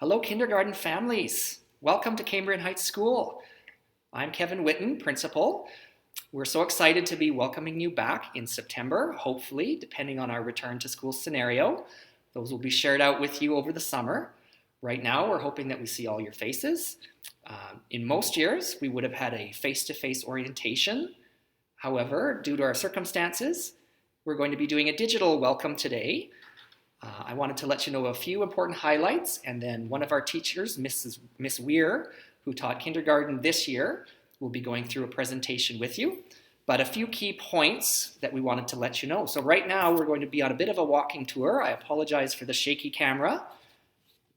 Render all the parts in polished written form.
Hello, kindergarten families. Welcome to Cambrian Heights School. I'm Kevin Witten, principal. We're so excited to be welcoming you back in September, hopefully, depending on our return to school scenario. Those will be shared out with you over the summer. Right now, we're hoping that we see all your faces. In most years, we would have had a face-to-face orientation. However, due to our circumstances, we're going to be doing a digital welcome today. I wanted to let you know a few important highlights, and then one of our teachers, Miss Weir, who taught kindergarten this year, will be going through a presentation with you. But a few key points that we wanted to let you know. So right now we're going to be on a bit of a walking tour. I apologize for the shaky camera,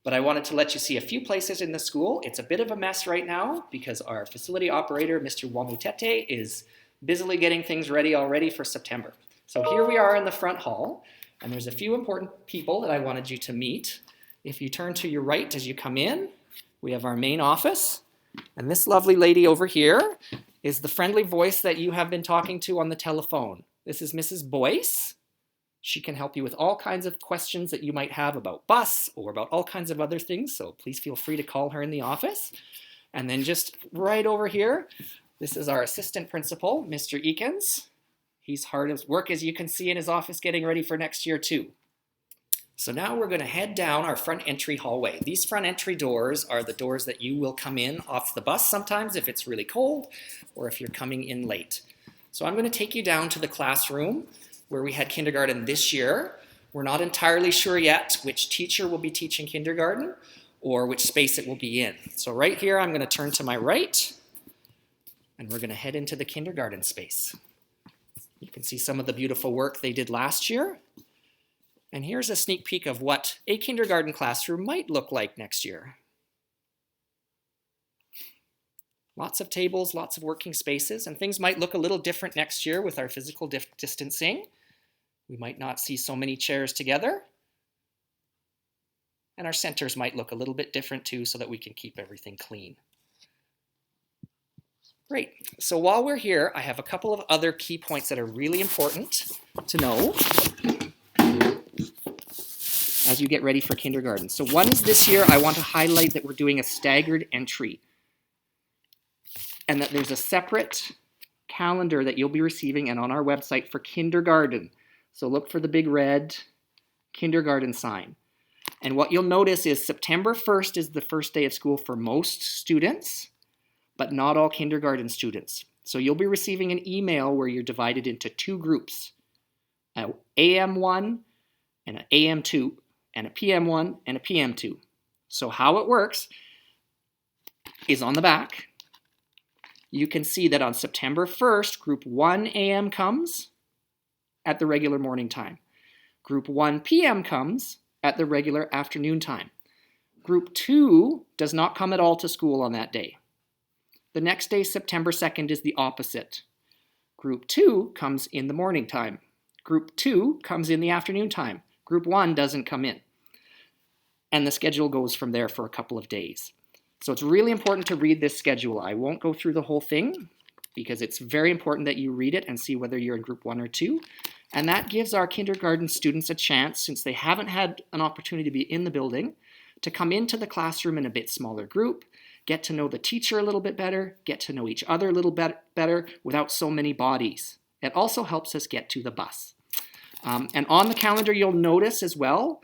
but I wanted to let you see a few places in the school. It's a bit of a mess right now because our facility operator, Mr. Wamutete, is busily getting things ready already for September. So here we are in the front hall. And there's a few important people that I wanted you to meet. If you turn to your right as you come in, we have our main office. And this lovely lady over here is the friendly voice that you have been talking to on the telephone. This is Mrs. Boyce. She can help you with all kinds of questions that you might have about bus or about all kinds of other things. So please feel free to call her in the office. And then just right over here, this is our assistant principal, Mr. Eakins. He's hard at work, as you can see, in his office getting ready for next year too. So now we're going to head down our front entry hallway. These front entry doors are the doors that you will come in off the bus sometimes if it's really cold or if you're coming in late. So I'm going to take you down to the classroom where we had kindergarten this year. We're not entirely sure yet which teacher will be teaching kindergarten or which space it will be in. So right here I'm going to turn to my right and we're going to head into the kindergarten space. You can see some of the beautiful work they did last year. And here's a sneak peek of what a kindergarten classroom might look like next year. Lots of tables, lots of working spaces, and things might look a little different next year with our physical distancing. We might not see so many chairs together. And our centers might look a little bit different too so that we can keep everything clean. Great. So while we're here, I have a couple of other key points that are really important to know as you get ready for kindergarten. So one is this year, I want to highlight that we're doing a staggered entry and that there's a separate calendar that you'll be receiving and on our website for kindergarten. So look for the big red kindergarten sign. And what you'll notice is September 1st is the first day of school for most students, but not all kindergarten students. So you'll be receiving an email where you're divided into two groups, an AM1 and an AM2, and a PM1 and a PM2. So how it works is on the back. You can see that on September 1st, group 1 AM comes at the regular morning time. Group 1 PM comes at the regular afternoon time. Group 2 does not come at all to school on that day. The next day, September 2nd, is the opposite. Group 2 comes in the morning time. Group 2 comes in the afternoon time. Group 1 doesn't come in. And the schedule goes from there for a couple of days. So it's really important to read this schedule. I won't go through the whole thing because it's very important that you read it and see whether you're in group 1 or 2. And that gives our kindergarten students a chance, since they haven't had an opportunity to be in the building, to come into the classroom in a bit smaller group, get to know the teacher a little bit better, get to know each other a little bit better without so many bodies. It also helps us get to the bus. And on the calendar, you'll notice as well,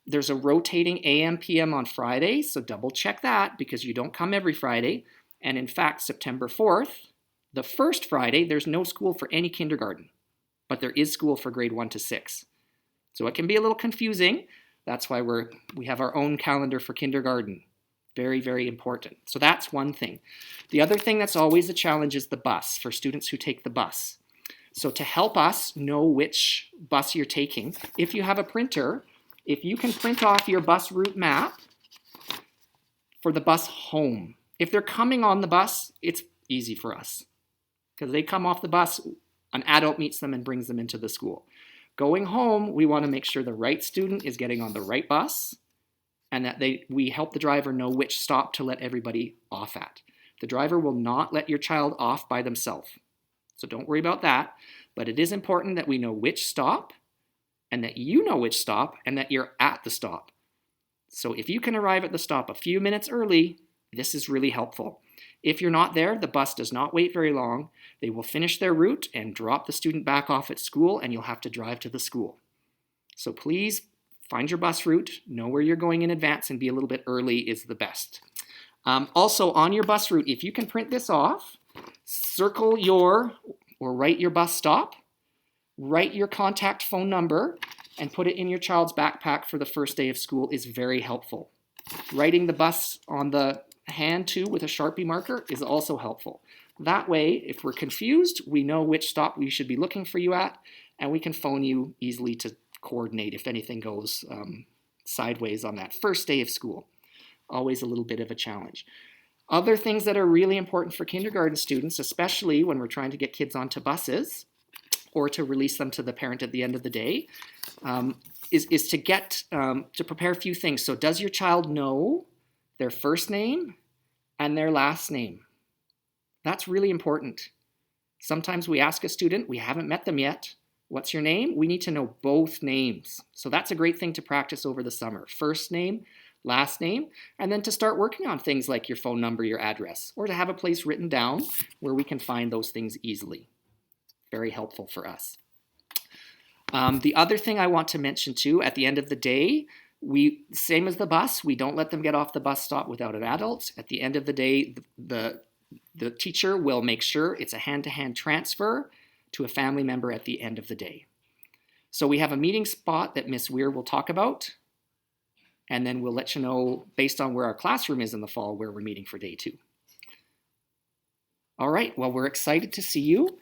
there's a rotating AM, PM on Friday, so double check that because you don't come every Friday. And in fact, September 4th, the first Friday, there's no school for any kindergarten, but there is school for grade 1 to 6. So it can be a little confusing. That's why we have our own calendar for kindergarten. Very, very important. So that's one thing. The other thing that's always a challenge is the bus for students who take the bus. So to help us know which bus you're taking, if you have a printer, if you can print off your bus route map for the bus home. If they're coming on the bus, it's easy for us because they come off the bus, an adult meets them and brings them into the school. Going home, we want to make sure the right student is getting on the right bus and that we help the driver know which stop to let everybody off at. The driver will not let your child off by themselves. So don't worry about that. But it is important that we know which stop and that you know which stop and that you're at the stop. So if you can arrive at the stop a few minutes early, this is really helpful. If you're not there, the bus does not wait very long. They will finish their route and drop the student back off at school, and you'll have to drive to the school. So please find your bus route, know where you're going in advance, and be a little bit early is the best. Also, on your bus route, if you can print this off, circle or write your bus stop, write your contact phone number, and put it in your child's backpack for the first day of school is very helpful. Writing the bus on the hand too with a Sharpie marker is also helpful. That way, if we're confused, we know which stop we should be looking for you at, and we can phone you easily to coordinate if anything goes sideways on that first day of school. Always a little bit of a challenge. Other things that are really important for kindergarten students, especially when we're trying to get kids onto buses or to release them to the parent at the end of the day, is to prepare a few things. So does your child know their first name and their last name? That's really important. Sometimes we ask a student, we haven't met them yet, what's your name? We need to know both names. So that's a great thing to practice over the summer. First name, last name, and then to start working on things like your phone number, your address, or to have a place written down where we can find those things easily. Very helpful for us. The other thing I want to mention too, at the end of the day, same as the bus, we don't let them get off the bus stop without an adult. At the end of the day, the teacher will make sure it's a hand-to-hand transfer to a family member at the end of the day. So we have a meeting spot that Miss Weir will talk about, and then we'll let you know, based on where our classroom is in the fall, where we're meeting for day 2. All right, well, we're excited to see you.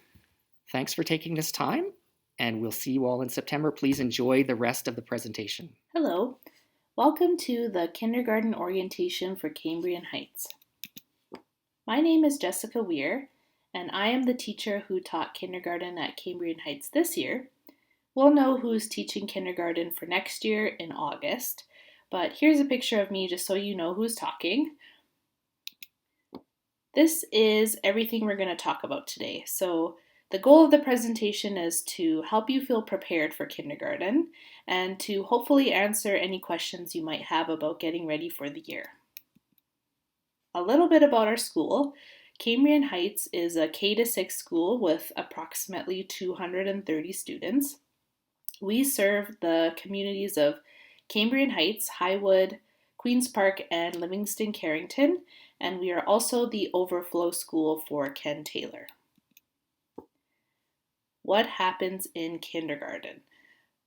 Thanks for taking this time, and we'll see you all in September. Please enjoy the rest of the presentation. Hello, welcome to the kindergarten orientation for Cambrian Heights. My name is Jessica Weir, and I am the teacher who taught kindergarten at Cambrian Heights this year. We'll know who's teaching kindergarten for next year in August, but here's a picture of me just so you know who's talking. This is everything we're going to talk about today. So the goal of the presentation is to help you feel prepared for kindergarten and to hopefully answer any questions you might have about getting ready for the year. A little bit about our school. Cambrian Heights is a K-6 school with approximately 230 students. We serve the communities of Cambrian Heights, Highwood, Queen's Park, and Livingston Carrington, and we are also the overflow school for Ken Taylor. What happens in kindergarten?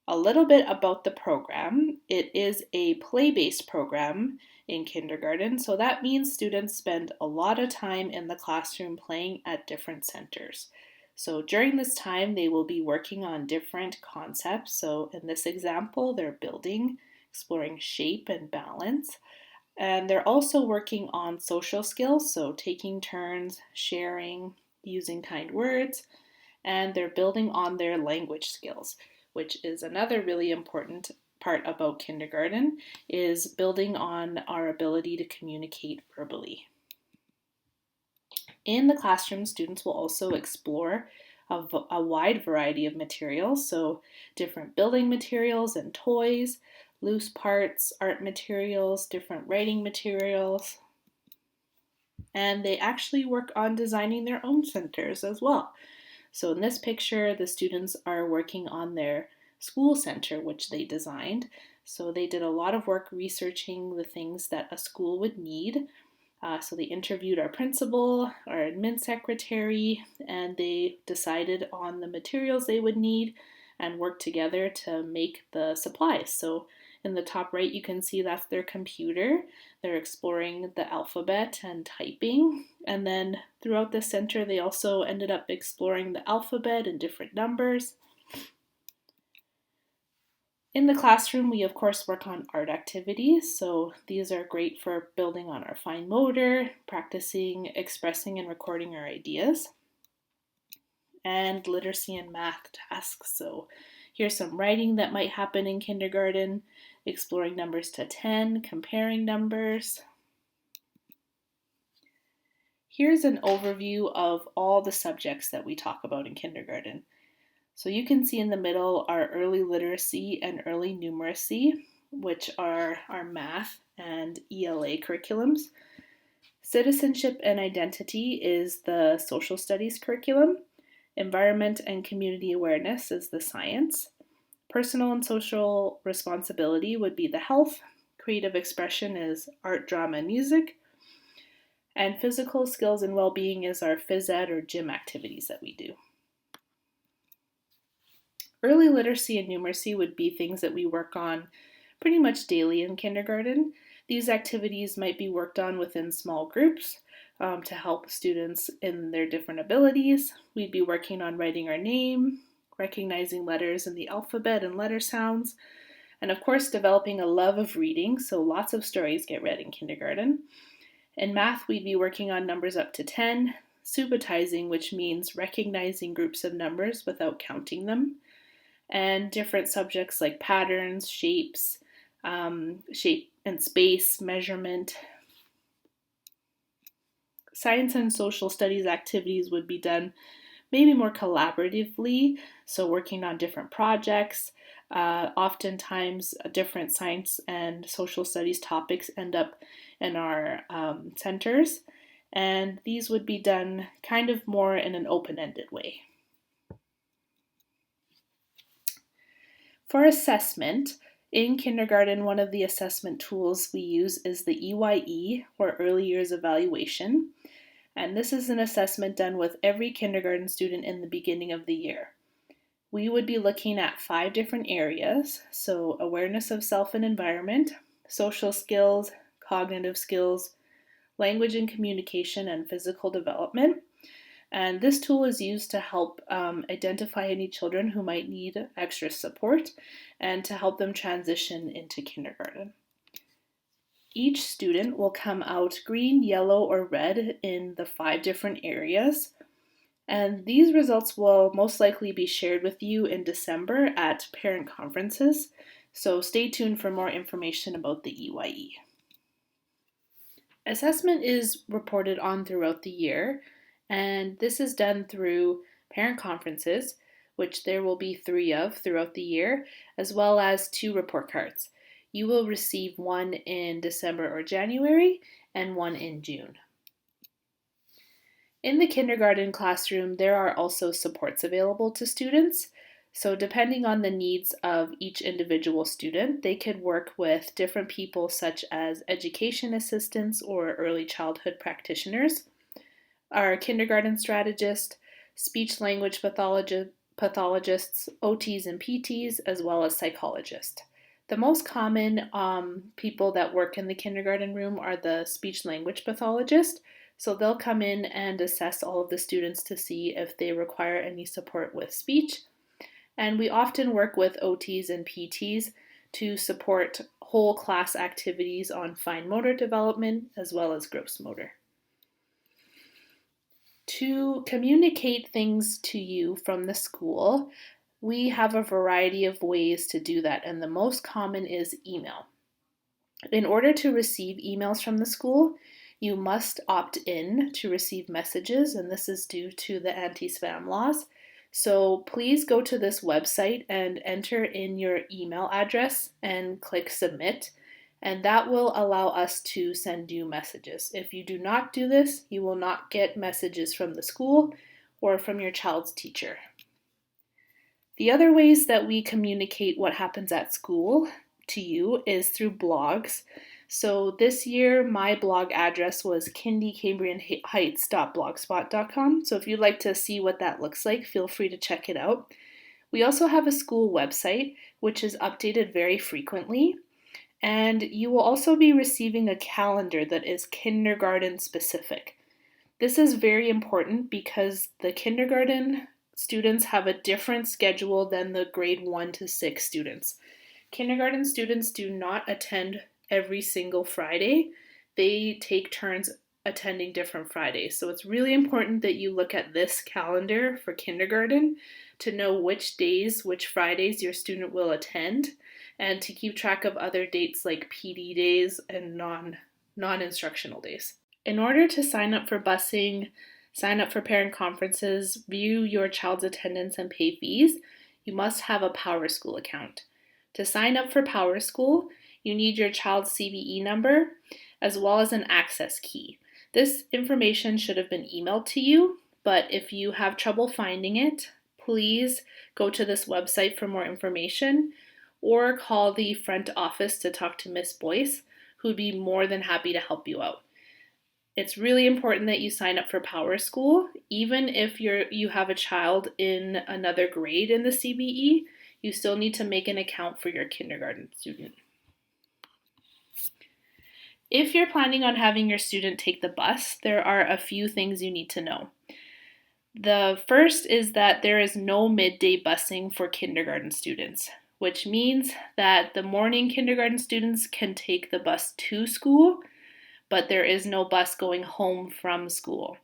A little bit about the program. It is a play-based program in kindergarten, so that means students spend a lot of time in the classroom playing at different centers. So during this time, they will be working on different concepts. So in this example, they're building, exploring shape and balance. And they're also working on social skills, so taking turns, sharing, using kind words, and they're building on their language skills, which is another really important part about kindergarten, is building on our ability to communicate verbally. In the classroom, students will also explore a wide variety of materials, so different building materials and toys, loose parts, art materials, different writing materials, and they actually work on designing their own centers as well. So in this picture, the students are working on their school center, which they designed. So they did a lot of work researching the things that a school would need. So they interviewed our principal, our admin secretary, and they decided on the materials they would need and worked together to make the supplies. So in the top right, you can see that's their computer. They're exploring the alphabet and typing. And then throughout the center, they also ended up exploring the alphabet and different numbers. In the classroom, we of course work on art activities. So these are great for building on our fine motor, practicing, expressing, and recording our ideas. And literacy and math tasks. So here's some writing that might happen in kindergarten, exploring numbers to 10, comparing numbers. Here's an overview of all the subjects that we talk about in kindergarten. So you can see in the middle our early literacy and early numeracy. which are our math and ELA curriculums. Citizenship and identity is the social studies curriculum. Environment and community awareness is the science. Personal and social responsibility would be the health. Creative expression is art, drama, and music. And physical skills and well-being is our phys ed or gym activities that we do. Early literacy and numeracy would be things that we work on pretty much daily in kindergarten. These activities might be worked on within small groups to help students in their different abilities. We'd be working on writing our name, recognizing letters in the alphabet and letter sounds, and of course developing a love of reading, so lots of stories get read in kindergarten. In math, we'd be working on numbers up to 10, subitizing, which means recognizing groups of numbers without counting them, and different subjects like patterns, shapes, shape and space, measurement. Science and social studies activities would be done maybe more collaboratively, so working on different projects. Oftentimes, different science and social studies topics end up in our centers, and these would be done kind of more in an open-ended way. For assessment, in kindergarten, one of the assessment tools we use is the EYE, or Early Years Evaluation, and this is an assessment done with every kindergarten student in the beginning of the year. We would be looking at 5 different areas, so awareness of self and environment, social skills, cognitive skills, language and communication, and physical development. And this tool is used to help identify any children who might need extra support and to help them transition into kindergarten. Each student will come out green, yellow, or red in the 5 different areas. And these results will most likely be shared with you in December at parent conferences. So stay tuned for more information about the EYE. Assessment is reported on throughout the year, and this is done through parent conferences, which there will be 3 of throughout the year, as well as 2 report cards. You will receive one in December or January and one in June. In the kindergarten classroom, there are also supports available to students. So depending on the needs of each individual student, they could work with different people such as education assistants or early childhood practitioners, our kindergarten strategist, speech language pathologists, OTs and PTs, as well as psychologists. The most common people that work in the kindergarten room are the speech language pathologist. So they'll come in and assess all of the students to see if they require any support with speech. And we often work with OTs and PTs to support whole class activities on fine motor development as well as gross motor. To communicate things to you from the school, we have a variety of ways to do that, and the most common is email. In order to receive emails from the school, you must opt in to receive messages, and this is due to the anti-spam laws. So please go to this website and enter in your email address and click submit, and that will allow us to send you messages. If you do not do this, you will not get messages from the school or from your child's teacher. The other ways that we communicate what happens at school to you is through blogs. So this year, my blog address was kindycambrianheights.blogspot.com. So if you'd like to see what that looks like, feel free to check it out. We also have a school website, which is updated very frequently. And you will also be receiving a calendar that is kindergarten specific. This is very important because the kindergarten students have a different schedule than the grade 1 to 6 students. Kindergarten students do not attend every single Friday. They take turns attending different Fridays. So it's really important that you look at this calendar for kindergarten to know which days, which Fridays your student will attend, and to keep track of other dates like PD days and non-instructional days. In order to sign up for busing, sign up for parent conferences, view your child's attendance and pay fees, you must have a PowerSchool account. To sign up for Power School, you need your child's CVE number as well as an access key. This information should have been emailed to you, but if you have trouble finding it, please go to this website for more information or call the front office to talk to Miss Boyce, who'd be more than happy to help you out. It's really important that you sign up for Power School. Even if you have a child in another grade in the CBE, you still need to make an account for your kindergarten student. If you're planning on having your student take the bus, there are a few things you need to know. The first is that there is no midday busing for kindergarten students, which means that the morning kindergarten students can take the bus to school, but there is no bus going home from school.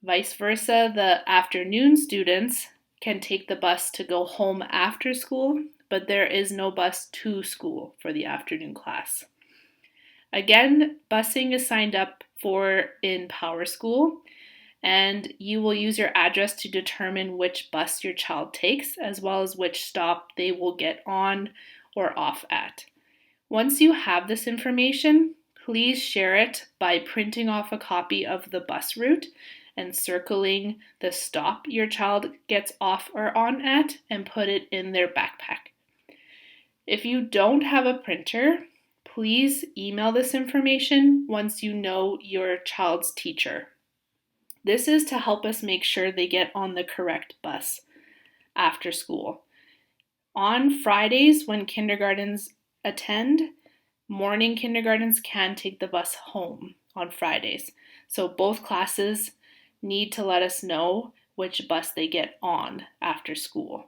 Vice versa, the afternoon students can take the bus to go home after school, but there is no bus to school for the afternoon class. Again, busing is signed up for in Power School, and you will use your address to determine which bus your child takes, as well as which stop they will get on or off at. Once you have this information, please share it by printing off a copy of the bus route and circling the stop your child gets off or on at and put it in their backpack. If you don't have a printer, please email this information once you know your child's teacher. This is to help us make sure they get on the correct bus after school. On Fridays, when kindergartens attend, morning kindergartens can take the bus home on Fridays. So both classes need to let us know which bus they get on after school.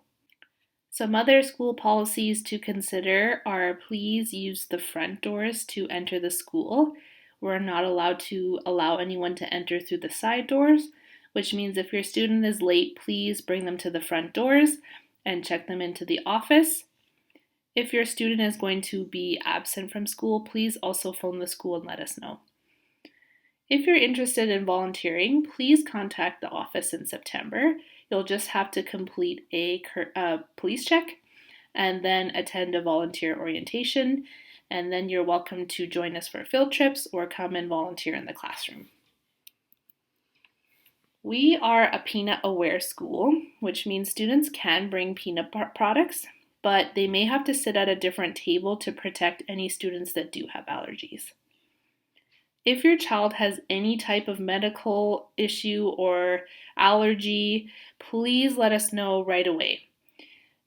Some other school policies to consider are please use the front doors to enter the school. We're not allowed to allow anyone to enter through the side doors, which means if your student is late, please bring them to the front doors and check them into the office. If your student is going to be absent from school, please also phone the school and let us know. If you're interested in volunteering, please contact the office in September. You'll just have to complete a police check and then attend a volunteer orientation, and then you're welcome to join us for field trips or come and volunteer in the classroom. We are a peanut-aware school, which means students can bring peanut products, but they may have to sit at a different table to protect any students that do have allergies. If your child has any type of medical issue or allergy, please let us know right away.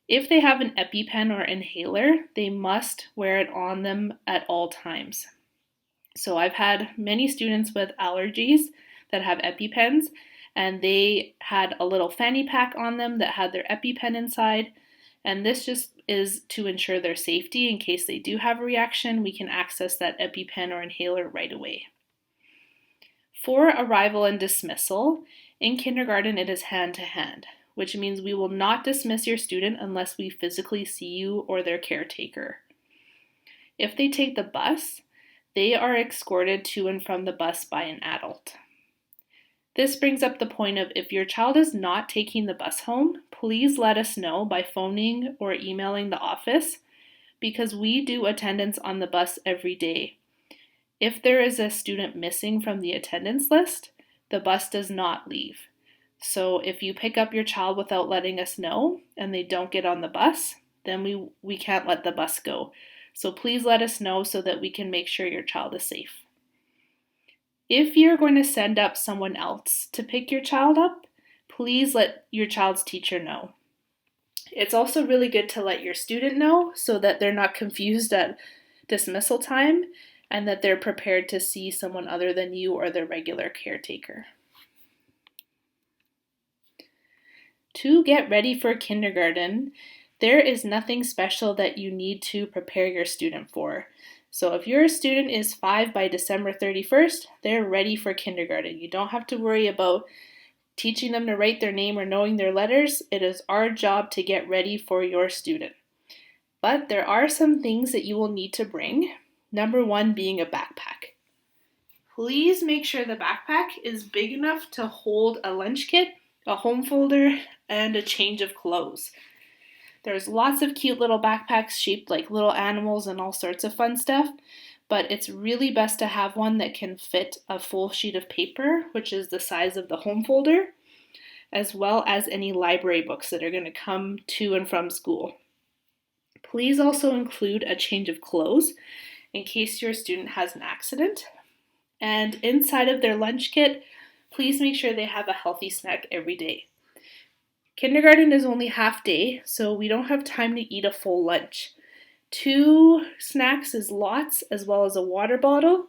If they have an EpiPen or inhaler, they must wear it on them at all times. So I've had many students with allergies that have EpiPens, and they had a little fanny pack on them that had their EpiPen inside, and this just is to ensure their safety. In case they do have a reaction, we can access that EpiPen or inhaler right away. For arrival and dismissal, in kindergarten it is hand-to-hand, which means we will not dismiss your student unless we physically see you or their caretaker. If they take the bus, they are escorted to and from the bus by an adult. This brings up the point of if your child is not taking the bus home, please let us know by phoning or emailing the office, because we do attendance on the bus every day. If there is a student missing from the attendance list, the bus does not leave. So if you pick up your child without letting us know and they don't get on the bus, then we can't let the bus go. So please let us know so that we can make sure your child is safe. If you're going to send up someone else to pick your child up, please let your child's teacher know. It's also really good to let your student know so that they're not confused at dismissal time and that they're prepared to see someone other than you or their regular caretaker. To get ready for kindergarten, there is nothing special that you need to prepare your student for. So if your student is 5 by December 31st, they're ready for kindergarten. You don't have to worry about teaching them to write their name or knowing their letters. It is our job to get ready for your student. But there are some things that you will need to bring. Number 1 being a backpack. Please make sure the backpack is big enough to hold a lunch kit, a home folder, and a change of clothes. There's lots of cute little backpacks shaped like little animals and all sorts of fun stuff, but it's really best to have one that can fit a full sheet of paper, which is the size of the home folder, as well as any library books that are going to come to and from school. Please also include a change of clothes in case your student has an accident. And inside of their lunch kit, please make sure they have a healthy snack every day. Kindergarten is only half day, so we don't have time to eat a full lunch. 2 snacks is lots, as well as a water bottle.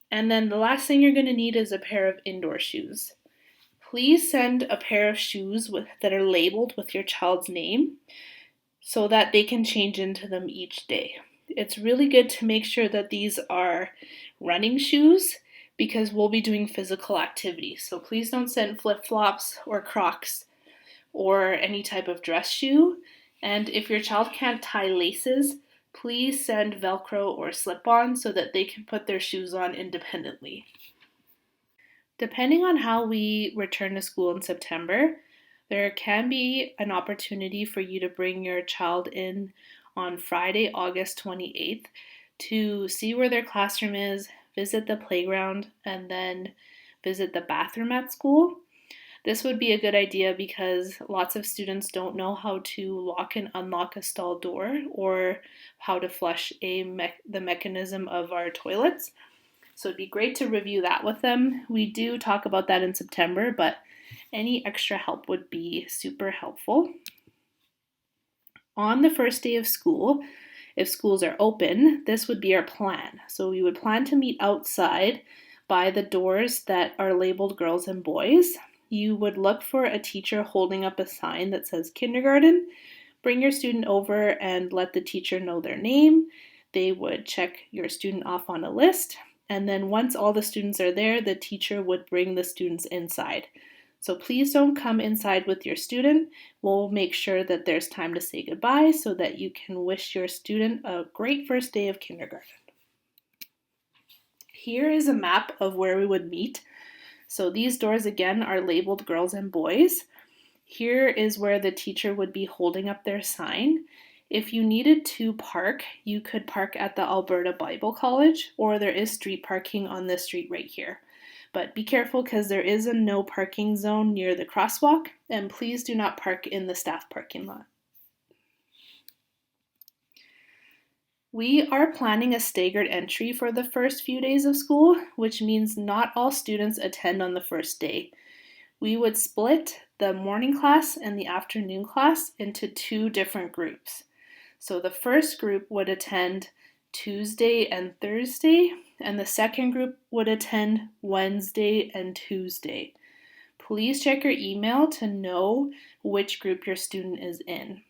And then the last thing you're going to need is a pair of indoor shoes. Please send a pair of shoes that are labeled with your child's name so that they can change into them each day. It's really good to make sure that these are running shoes because we'll be doing physical activity. So please don't send flip-flops or Crocs or any type of dress shoe. And if your child can't tie laces, please send Velcro or slip-on so that they can put their shoes on independently. Depending on how we return to school in September, there can be an opportunity for you to bring your child in on Friday, August 28th to see where their classroom is, visit the playground, and then visit the bathroom at school. This would be a good idea because lots of students don't know how to lock and unlock a stall door or how to flush the mechanism of our toilets. So it'd be great to review that with them. We do talk about that in September, but any extra help would be super helpful. On the first day of school, if schools are open, this would be our plan. So we would plan to meet outside by the doors that are labeled girls and boys. You would look for a teacher holding up a sign that says kindergarten. Bring your student over and let the teacher know their name. They would check your student off on a list. And then once all the students are there, the teacher would bring the students inside. So please don't come inside with your student. We'll make sure that there's time to say goodbye so that you can wish your student a great first day of kindergarten. Here is a map of where we would meet. So these doors again are labeled girls and boys. Here is where the teacher would be holding up their sign. If you needed to park, you could park at the Alberta Bible College, or there is street parking on this street right here. But be careful because there is a no parking zone near the crosswalk, and please do not park in the staff parking lot. We are planning a staggered entry for the first few days of school, which means not all students attend on the first day. We would split the morning class and the afternoon class into 2 different groups. So the first group would attend Tuesday and Thursday, and the second group would attend Wednesday and Tuesday. Please check your email to know which group your student is in.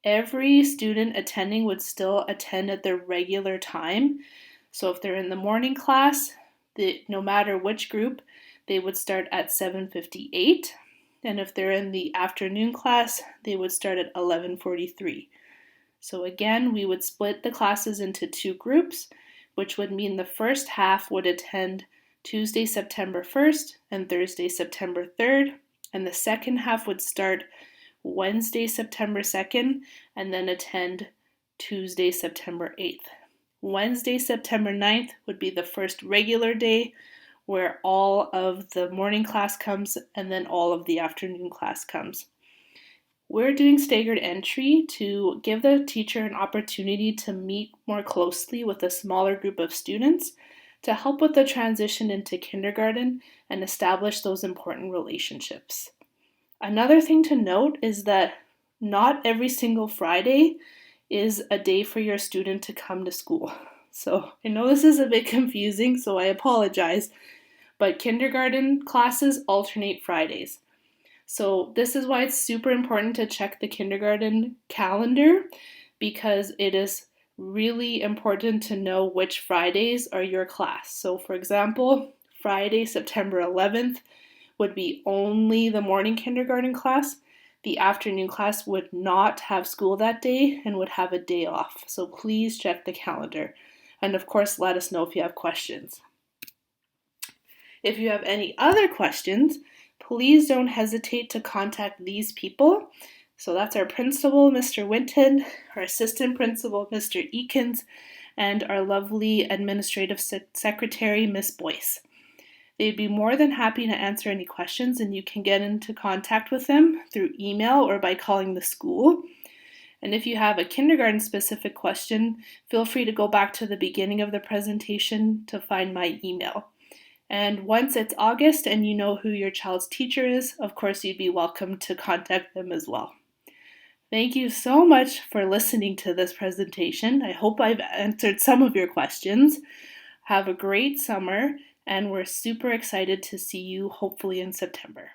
Every student attending would still attend at their regular time. So if they're in the morning class, no matter which group, they would start at 7:58. And if they're in the afternoon class, they would start at 11:43. So again, we would split the classes into 2 groups, which would mean the first half would attend Tuesday, September 1st and Thursday, September 3rd, and the second half would start Wednesday, September 2nd, and then attend Tuesday, September 8th. Wednesday, September 9th would be the first regular day where all of the morning class comes and then all of the afternoon class comes. We're doing staggered entry to give the teacher an opportunity to meet more closely with a smaller group of students to help with the transition into kindergarten and establish those important relationships. Another thing to note is that not every single Friday is a day for your student to come to school. So I know this is a bit confusing, so I apologize, but kindergarten classes alternate Fridays. So this is why it's super important to check the kindergarten calendar because it is really important to know which Fridays are your class. So for example, Friday, September 11th would be only the morning kindergarten class. The afternoon class would not have school that day and would have a day off. So please check the calendar. And of course, let us know if you have questions. If you have any other questions, please don't hesitate to contact these people. So that's our principal, Mr. Winton, our assistant principal, Mr. Eakins, and our lovely administrative secretary, Miss Boyce. They'd be more than happy to answer any questions, and you can get into contact with them through email or by calling the school. And if you have a kindergarten specific question, feel free to go back to the beginning of the presentation to find my email. And once it's August and you know who your child's teacher is, of course you'd be welcome to contact them as well. Thank you so much for listening to this presentation. I hope I've answered some of your questions. Have a great summer, and we're super excited to see you hopefully in September.